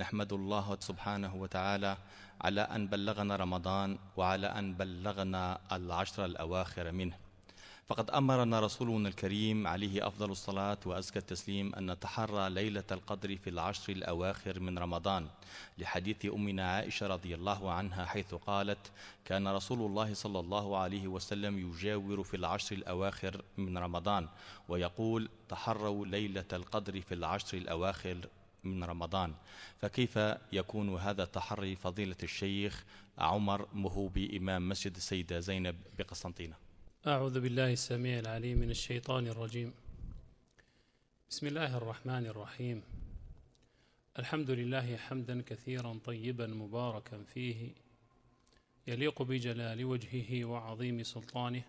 نحمد الله سبحانه وتعالى على أن بلغنا رمضان وعلى أن بلغنا العشر الأواخر منه. فقد أمرنا رسولنا الكريم عليه أفضل الصلاة وأزكى التسليم أن نتحرى ليلة القدر في العشر الأواخر من رمضان، لحديث أمنا عائشة رضي الله عنها حيث قالت: كان رسول الله صلى الله عليه وسلم يجاور في العشر الأواخر من رمضان ويقول: تحروا ليلة القدر في العشر الأواخر من رمضان. فكيف يكون هذا التحري فضيلة الشيخ عمر مهوبي إمام مسجد السيدة زينب بقسنطينة؟ أعوذ بالله السميع العليم من الشيطان الرجيم. بسم الله الرحمن الرحيم. الحمد لله حمدا كثيرا طيبا مباركا فيه، يليق بجلال وجهه وعظيم سلطانه.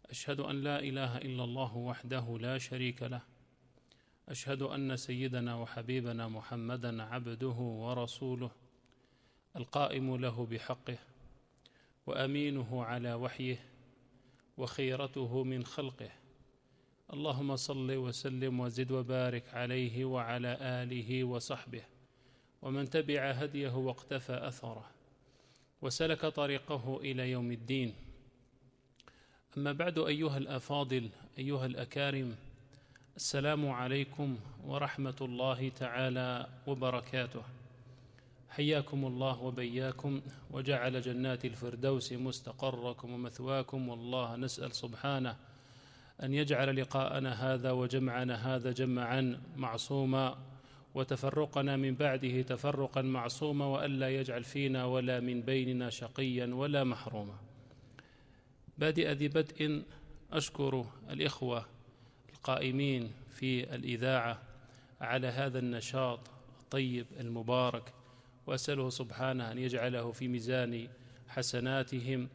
أشهد أن لا إله إلا الله وحده لا شريك له، أشهد أن سيدنا وحبيبنا محمدا عبده ورسوله، القائم له بحقه وأمينه على وحيه وخيرته من خلقه. اللهم صل وسلم وزد وبارك عليه وعلى آله وصحبه ومن تبع هديه واقتفى أثره وسلك طريقه إلى يوم الدين. أما بعد، أيها الأفاضل، أيها الأكارم، السلام عليكم ورحمة الله تعالى وبركاته. حياكم الله وبياكم وجعل جنات الفردوس مستقركم ومثواكم، والله نسأل سبحانه أن يجعل لقاءنا هذا وجمعنا هذا جمعا معصوما، وتفرقنا من بعده تفرقا معصوما، وألا يجعل فينا ولا من بيننا شقيا ولا محروما. بادئ ذي بدء أشكر الإخوة القائمين في الإذاعة على هذا النشاط الطيب المبارك، وأسأله سبحانه أن يجعله في ميزان حسناتهم.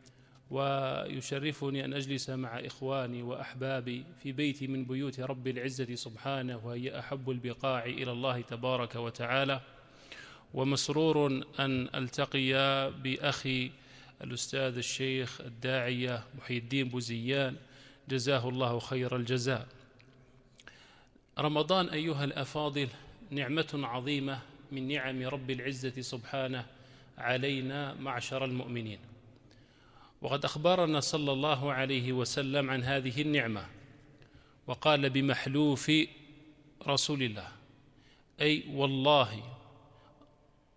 ويشرفني أن أجلس مع إخواني وأحبابي في بيت من بيوت رب العزة سبحانه، وهي أحب البقاع إلى الله تبارك وتعالى. ومسرور أن ألتقي بأخي الأستاذ الشيخ الداعية محي الدين بوزيان، جزاه الله خير الجزاء. رمضان أيها الأفاضل نعمة عظيمة من نعم رب العزة سبحانه علينا معشر المؤمنين، وقد أخبرنا صلى الله عليه وسلم عن هذه النعمة، وقال بمحلوف رسول الله، أي والله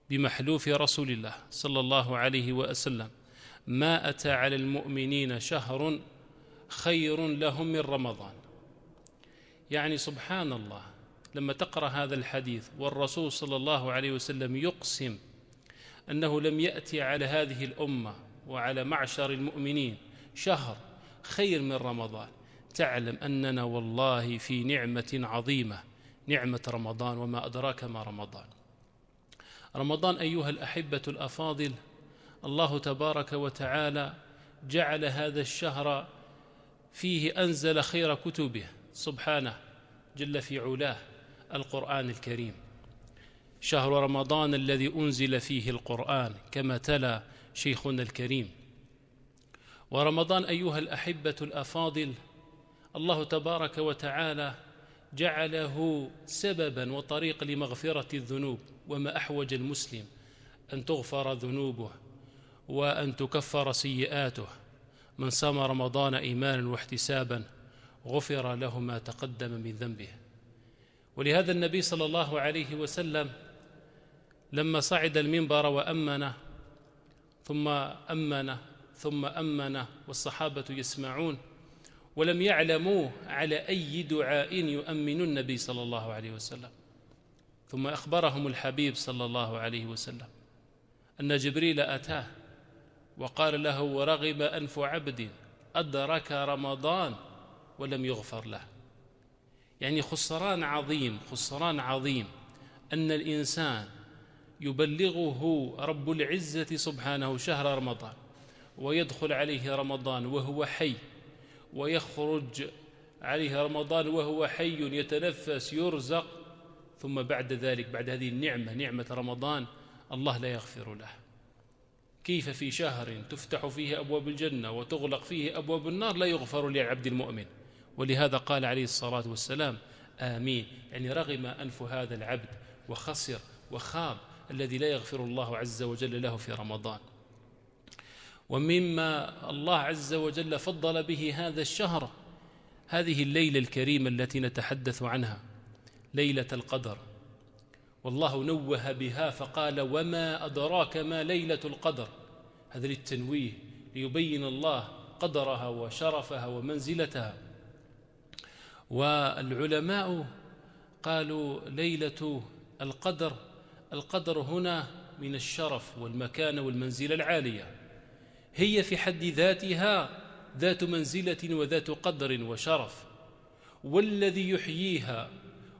بمحلوف رسول الله صلى الله عليه وسلم: ما أتى على المؤمنين شهر خير لهم من رمضان. يعني سبحان الله، لما تقرأ هذا الحديث والرسول صلى الله عليه وسلم يقسم أنه لم يأتي على هذه الأمة وعلى معشر المؤمنين شهر خير من رمضان، تعلم أننا والله في نعمة عظيمة، نعمة رمضان. وما أدراك ما رمضان. رمضان أيها الأحبة الأفاضل، الله تبارك وتعالى جعل هذا الشهر فيه أنزل خير كتبه سبحانه جل في علاه، القرآن الكريم. شهر رمضان الذي أنزل فيه القرآن كما تلا شيخنا الكريم. ورمضان أيها الأحبة الأفاضل، الله تبارك وتعالى جعله سببا وطريق لمغفرة الذنوب. وما أحوج المسلم أن تغفر ذنوبه وأن تكفر سيئاته. من صام رمضان إيمانا واحتسابا غفر له ما تقدم من ذنبه. ولهذا النبي صلى الله عليه وسلم لما صعد المنبر وأمن ثم أمن والصحابة يسمعون، ولم يعلموا على أي دعاء يؤمن النبي صلى الله عليه وسلم، ثم أخبرهم الحبيب صلى الله عليه وسلم أن جبريل أتاه وقال له: ورغب أنف عبد أدرك رمضان ولم يغفر له. يعني خسران عظيم، خسران عظيم أن الإنسان يبلغه رب العزة سبحانه شهر رمضان، ويدخل عليه رمضان وهو حي، ويخرج عليه رمضان وهو حي يتنفس يرزق، ثم بعد ذلك بعد هذه النعمة، نعمة رمضان، الله لا يغفر له. كيف في شهر تفتح فيه أبواب الجنة وتغلق فيه أبواب النار لا يغفر للعبد المؤمن؟ ولهذا قال عليه الصلاة والسلام: آمين. يعني رغم أنف هذا العبد وخسر وخاب الذي لا يغفر الله عز وجل له في رمضان. ومما الله عز وجل فضل به هذا الشهر هذه الليلة الكريمة التي نتحدث عنها، ليلة القدر. والله نوه بها فقال: وما أدراك ما ليلة القدر. هذا للتنويه، ليبين الله قدرها وشرفها ومنزلتها. والعلماء قالوا ليلة القدر، القدر هنا من الشرف والمكانة والمنزلة العالية، هي في حد ذاتها ذات منزلة وذات قدر وشرف. والذي يحييها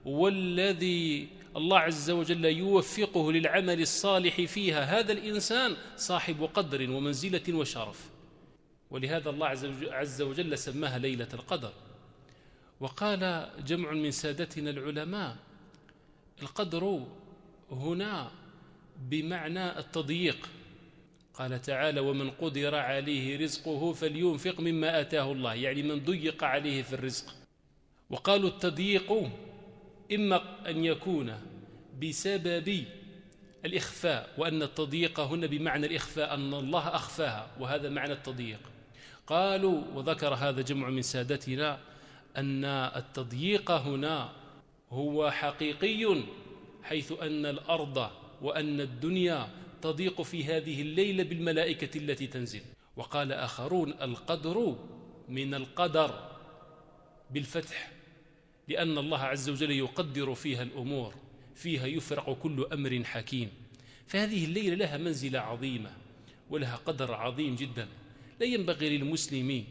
والذي الله عز وجل يوفقه للعمل الصالح فيها هذا الإنسان صاحب قدر ومنزلة وشرف. ولهذا الله عز وجل سماها ليلة القدر. وقال جمع من سادتنا العلماء: القدر هنا بمعنى التضييق. قال تعالى: ومن قدر عليه رزقه فلينفق مما آتاه الله، يعني من ضيق عليه في الرزق. وقالوا التضييق إما أن يكون بسبب الإخفاء، وأن التضييق هنا بمعنى الإخفاء، أن الله أخفاها، وهذا معنى التضييق. قالوا، وذكر هذا جمع من سادتنا، أن التضييق هنا هو حقيقي، حيث أن الأرض وأن الدنيا تضيق في هذه الليلة بالملائكة التي تنزل. وقال آخرون: القدر من القدر بالفتح، لأن الله عز وجل يقدر فيها الأمور، فيها يفرق كل أمر حكيم. فهذه الليلة لها منزلة عظيمة ولها قدر عظيم جدا، لا ينبغي للمسلم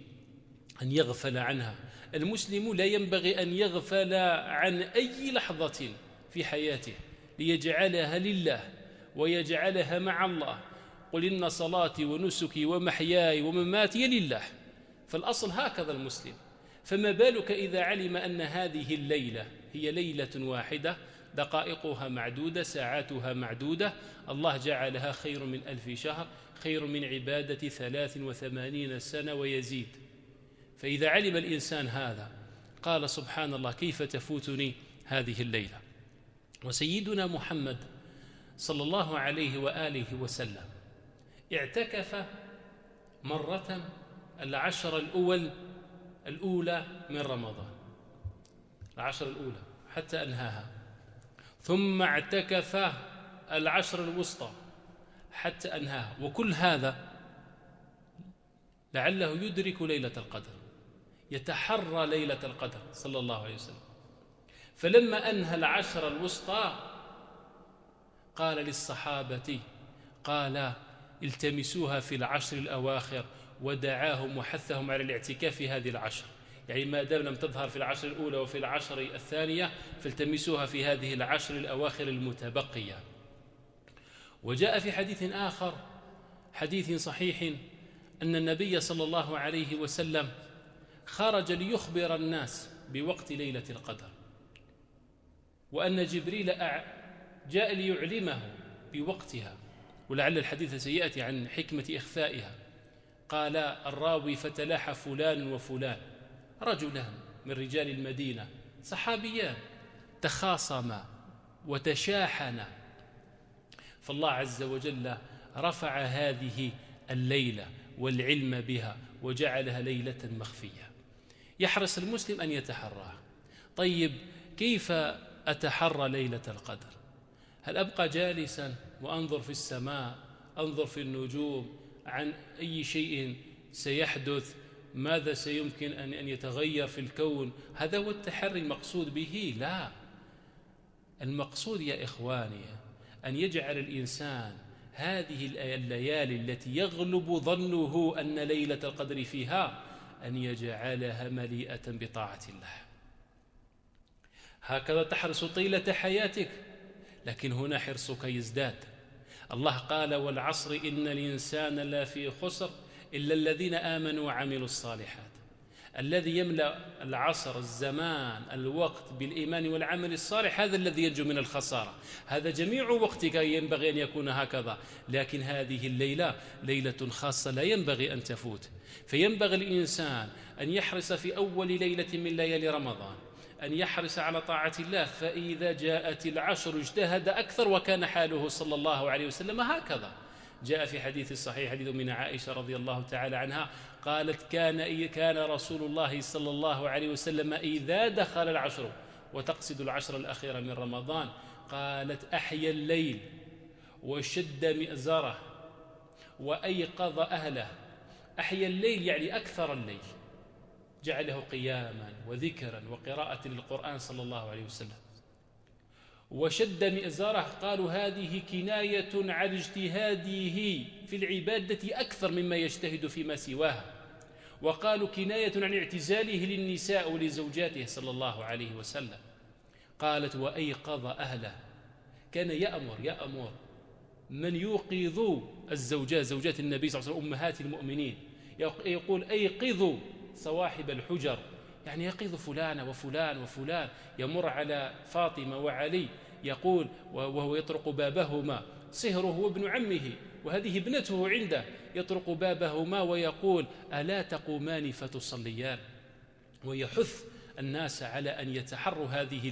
أن يغفل عنها. المسلم لا ينبغي أن يغفل عن أي لحظة في حياته، ليجعلها لله ويجعلها مع الله. قل إن صلاتي ونسكي ومحياي ومماتي لله. فالأصل هكذا المسلم. فما بالك إذا علم أن هذه الليلة هي ليلة واحدة، دقائقها معدودة، ساعاتها معدودة، الله جعلها خير من 1000 شهر، خير من عبادة 83 سنة ويزيد. فإذا علم الإنسان هذا قال: سبحان الله، كيف تفوتني هذه الليلة. وسيدنا محمد صلى الله عليه وآله وسلم اعتكف مرة 10 الأولى من رمضان، 10 الأولى حتى أنهاها، ثم اعتكف 10 الوسطى حتى أنهاها، وكل هذا لعله يدرك ليلة القدر، يتحرى ليلة القدر صلى الله عليه وسلم. فلما أنهى 10 الوسطى قال للصحابة، قال: التمسوها في 10 الأواخر، ودعاهم وحثهم على الاعتكاف في هذه 10، يعني ما دام لم تظهر في 10 الأولى وفي 10 الثانية فالتمسوها في هذه 10 الأواخر المتبقية. وجاء في حديث آخر، حديث صحيح، أن النبي صلى الله عليه وسلم خرج ليخبر الناس بوقت ليلة القدر، وأن جبريل جاء ليعلمه بوقتها، ولعل الحديث سيأتي عن حكمة إخفائها. قال الراوي: فتلاح فلان وفلان، رجلان من رجال المدينة صحابيان، تخاصما وتشاحنا، فالله عز وجل رفع هذه الليلة والعلم بها وجعلها ليلة مخفية. يحرص المسلم أن يتحراها. طيب، كيف أتحرى ليلة القدر؟ هل أبقى جالسا وأنظر في السماء، أنظر في النجوم عن أي شيء سيحدث، ماذا سيمكن أن يتغير في الكون؟ هذا هو التحري المقصود به؟ لا، المقصود يا إخواني أن يجعل الإنسان هذه الليالي التي يغلب ظنه أن ليلة القدر فيها أن يجعلها مليئة بطاعة الله. هكذا تحرص طيلة حياتك، لكن هنا حرصك يزداد. الله قال: والعصر إن الإنسان لفي خسر إلا الذين آمنوا وعملوا الصالحات. الذي يملأ العصر، الزمان، الوقت بالإيمان والعمل الصالح، هذا الذي ينجو من الخسارة. هذا جميع وقتك ينبغي أن يكون هكذا، لكن هذه الليلة ليلة خاصة لا ينبغي أن تفوت. فينبغي الإنسان أن يحرص في أول ليلة من ليالي رمضان أن يحرص على طاعة الله، فإذا جاءت العشر اجتهد أكثر، وكان حاله صلى الله عليه وسلم هكذا. جاء في حديث الصحيح حديث من عائشة رضي الله تعالى عنها قالت: كان رسول الله صلى الله عليه وسلم إذا دخل العشر، وتقصد العشر الأخيرة من رمضان، قالت: أحيا الليل وشد مئزره وأيقظ أهله. أحيا الليل يعني أكثر الليل، جعله قياما وذكرا وقراءة للقرآن صلى الله عليه وسلم. وشد مئزره قالوا هذه كناية عن اجتهاده في العبادة أكثر مما يجتهد فيما سواها، وقالوا كناية عن اعتزاله للنساء ولزوجاته صلى الله عليه وسلم. قالت: وأيقظ أهله، كان يأمر من يوقظ الزوجات، زوجات النبي صلى الله عليه وسلم أمهات المؤمنين، يقول: أيقظوا صواحب الحجر، يعني يقظ فلان وفلان وفلان. يمر على فاطمة وعلي يقول وهو يطرق بابهما، صهره وابن عمه وهذه ابنته عنده، يطرق بابهما ويقول: ألا تقومان فتصليان؟ ويحث الناس على أن يتحروا هذه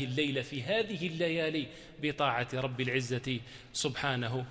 الليلة في هذه الليالي بطاعة رب العزة سبحانه